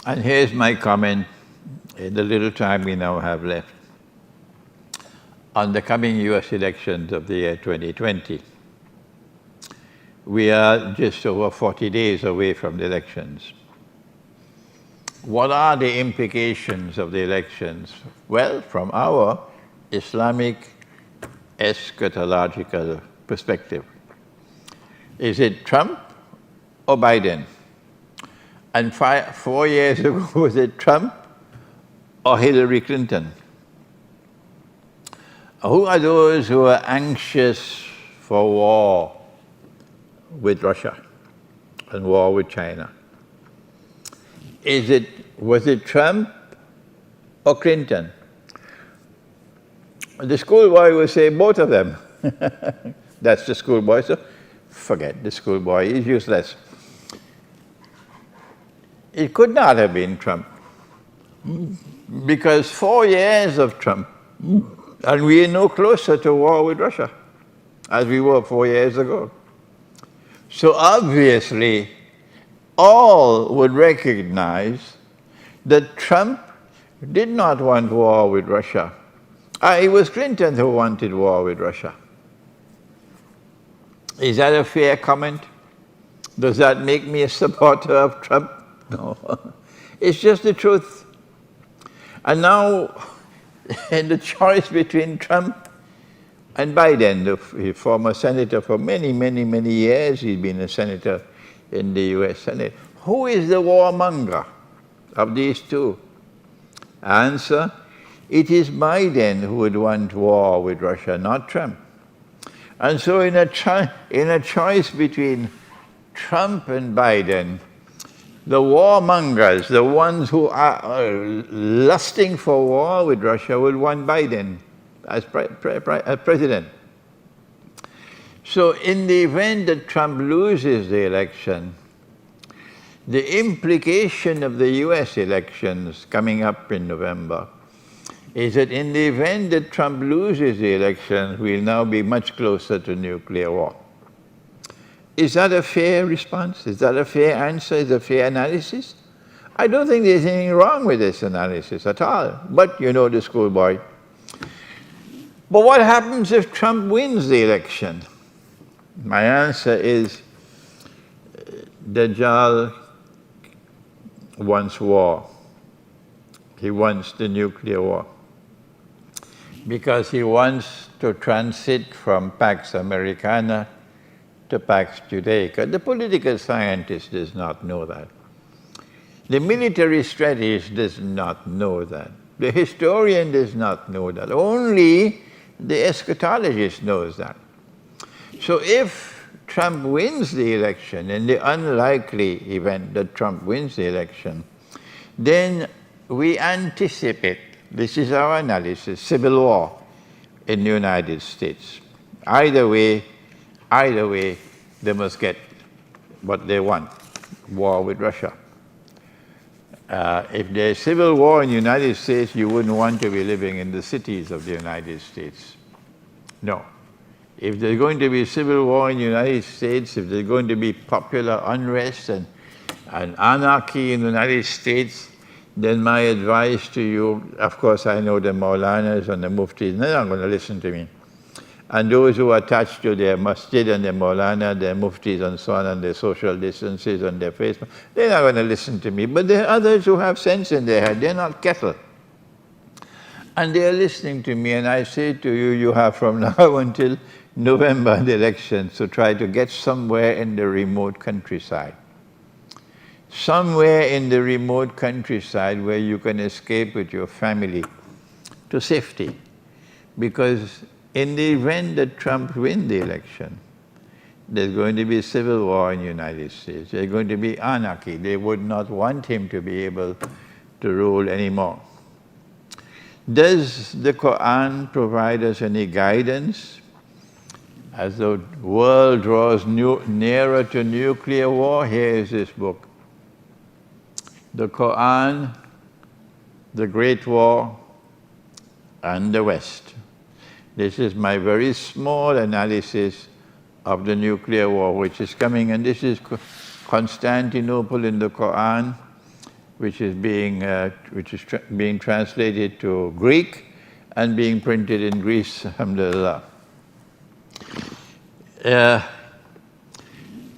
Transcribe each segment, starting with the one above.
And here's my comment in the little time we now have left on the coming US elections of the year 2020. We are just over 40 days away from the elections. What are the implications of the elections? Well, from our Islamic eschatological perspective, is it Trump or Biden? And 4 years ago, was it Trump or Hillary Clinton? Who are those who are anxious for war with Russia and war with China? Was it Trump or Clinton? The schoolboy will say both of them. That's the schoolboy, so forget the schoolboy, he's useless. It could not have been Trump, because 4 years of Trump, and we are no closer to war with Russia as we were 4 years ago. So obviously, all would recognize that Trump did not want war with Russia. It was Clinton who wanted war with Russia. Is that a fair comment? Does that make me a supporter of Trump? No. It's just the truth. And now, in the choice between Trump and Biden, the former senator for many, many, many years, he's been a senator in the US Senate. Who is the warmonger of these two? Answer, it is Biden who would want war with Russia, not Trump. And so in a choice between Trump and Biden, the warmongers, the ones who are lusting for war with Russia, will want Biden as president. So in the event that Trump loses the election, the implication of the US elections coming up in November is that in the event that Trump loses the elections, we'll now be much closer to nuclear war. Is that a fair response? Is that a fair answer? Is that a fair analysis? I don't think there's anything wrong with this analysis at all. But you know the schoolboy. But what happens if Trump wins the election? My answer is, Dajjal wants war. He wants the nuclear war. Because he wants to transit from Pax Americana to Pax Judaica. The political scientist does not know that. The military strategist does not know that. The historian does not know that. Only the eschatologist knows that. So if Trump wins the election, in the unlikely event that Trump wins the election, then we anticipate, this is our analysis, civil war in the United States. Either way, they must get what they want, war with Russia. If there's civil war in the United States, you wouldn't want to be living in the cities of the United States. No. If there's going to be civil war in the United States, if there's going to be popular unrest and anarchy in the United States, then my advice to you, of course I know the Maulanas and the Muftis, they're not going to listen to me. And those who are attached to their masjid and their Maulana, their Muftis and so on, and their social distances on their Facebook, they're not going to listen to me. But there are others who have sense in their head, they're not cattle. And they're listening to me, and I say to you, you have from now until November, the elections, to try to get somewhere in the remote countryside. Somewhere in the remote countryside where you can escape with your family to safety. Because in the event that Trump wins the election, there's going to be civil war in the United States. There's going to be anarchy. They would not want him to be able to rule anymore. Does the Quran provide us any guidance as the world draws nearer to nuclear war? Here is this book. The Quran, the Great War, and the West. This is my very small analysis of the nuclear war which is coming, and this is Constantinople in the Quran, which is being translated to Greek and being printed in Greece, alhamdulillah. The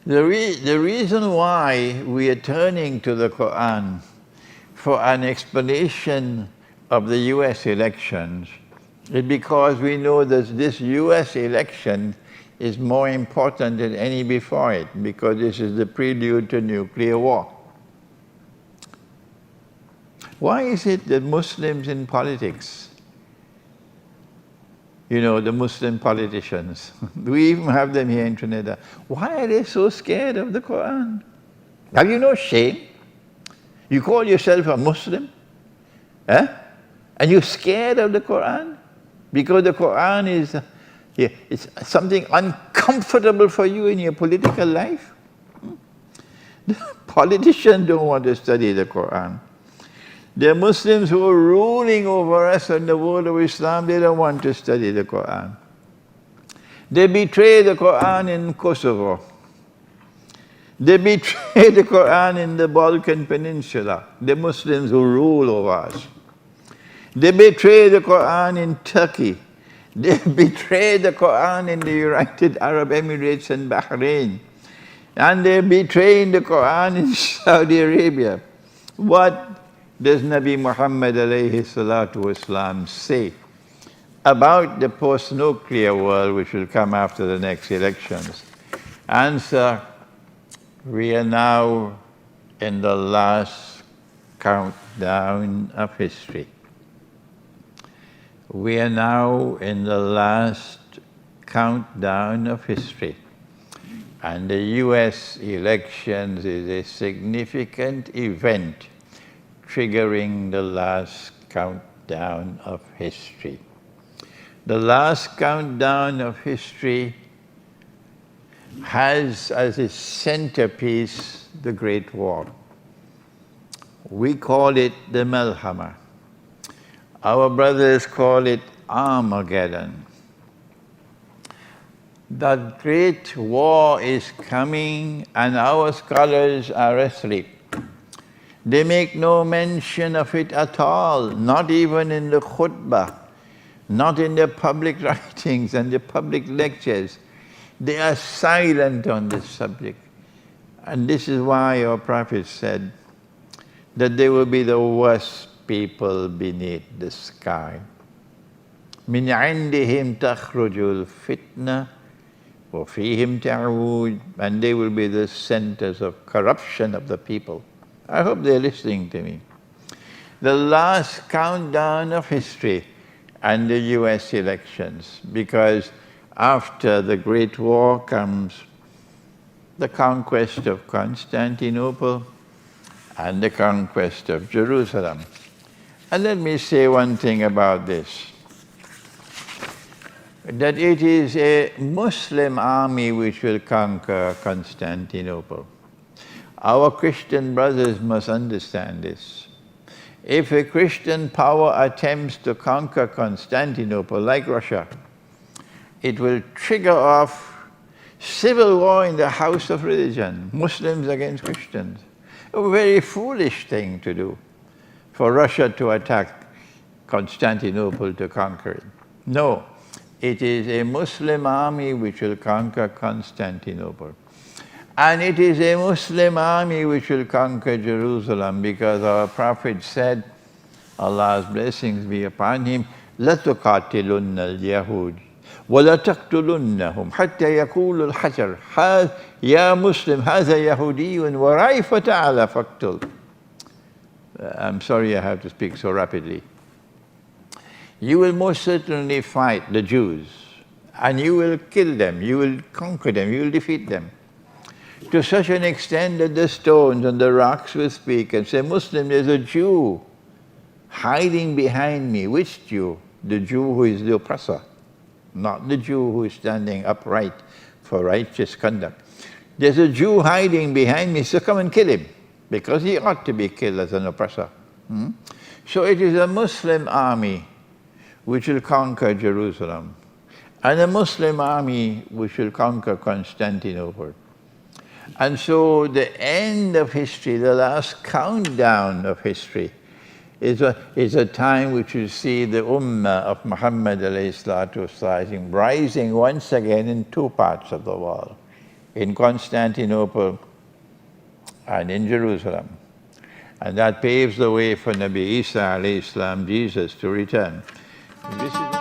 reason why we are turning to the Quran for an explanation of the US elections is because we know that this US election is more important than any before it, because this is the prelude to nuclear war. Why is it that Muslims in politics, you know, the Muslim politicians, we even have them here in Trinidad, why are they so scared of the Quran? Have you no shame? You call yourself a Muslim, and you're scared of the Quran? Because the Quran is it's something uncomfortable for you in your political life? The politicians don't want to study the Quran. The Muslims who are ruling over us in the world of Islam, they don't want to study the Quran. They betray the Quran in Kosovo. They betray the Quran in the Balkan Peninsula, the Muslims who rule over us. They betray the Quran in Turkey. They betray the Quran in the United Arab Emirates and Bahrain. And they're betraying the Quran in Saudi Arabia. What does Nabi Muhammad alayhi salatu wasalam say about the post-nuclear world which will come after the next elections? Answer: we are now in the last countdown of history. We are now in the last countdown of history. And the US elections is a significant event triggering the last countdown of history. The last countdown of history has as its centerpiece the Great War. We call it the Malhamah. Our brothers call it Armageddon. The Great War is coming, and our scholars are asleep. They make no mention of it at all, not even in the khutbah, not in their public writings and their public lectures. They are silent on this subject. And this is why our Prophet said that they will be the worst people beneath the sky. مِنْ عِنْدِهِمْ تَخْرُجُ الْفِتْنَةُ وَفِيهِمْ تَعُودُ. And they will be the centers of corruption of the people. I hope they're listening to me. The last countdown of history and the US elections, because after the Great War comes the conquest of Constantinople and the conquest of Jerusalem. And let me say one thing about this, that it is a Muslim army which will conquer Constantinople. Our Christian brothers must understand this. If a Christian power attempts to conquer Constantinople, like Russia, it will trigger off civil war in the house of religion, Muslims against Christians. A very foolish thing to do, for Russia to attack Constantinople to conquer it. No, it is a Muslim army which will conquer Constantinople. And it is a Muslim army which will conquer Jerusalem, because our Prophet said, Allah's blessings be upon him, لَتُقَاتِلُنَّ الْيَهُودِ وَلَتَقْتُلُنَّهُمْ حَتَّى يَقُولُ الْحَجَرُ يَا مُسْلِمْ هَذَا يَهُودِيٌّ وَرَيْفَ تَعَلَى فَاقْتُلْ. I'm sorry I have to speak so rapidly. You will most certainly fight the Jews, and you will kill them, you will conquer them, you will defeat them, to such an extent that the stones and the rocks will speak and say, Muslim, there's a Jew hiding behind me. Which Jew? The Jew who is the oppressor, not the Jew who is standing upright for righteous conduct. There's a Jew hiding behind me, so come and kill him, because he ought to be killed as an oppressor. So it is a Muslim army which will conquer Jerusalem, and a Muslim army which will conquer Constantinople. And so the end of history, the last countdown of history, is a time which you see the Ummah of Muhammad rising once again in two parts of the world, in Constantinople and in Jerusalem. And that paves the way for Nabi Isa, Jesus, to return. This is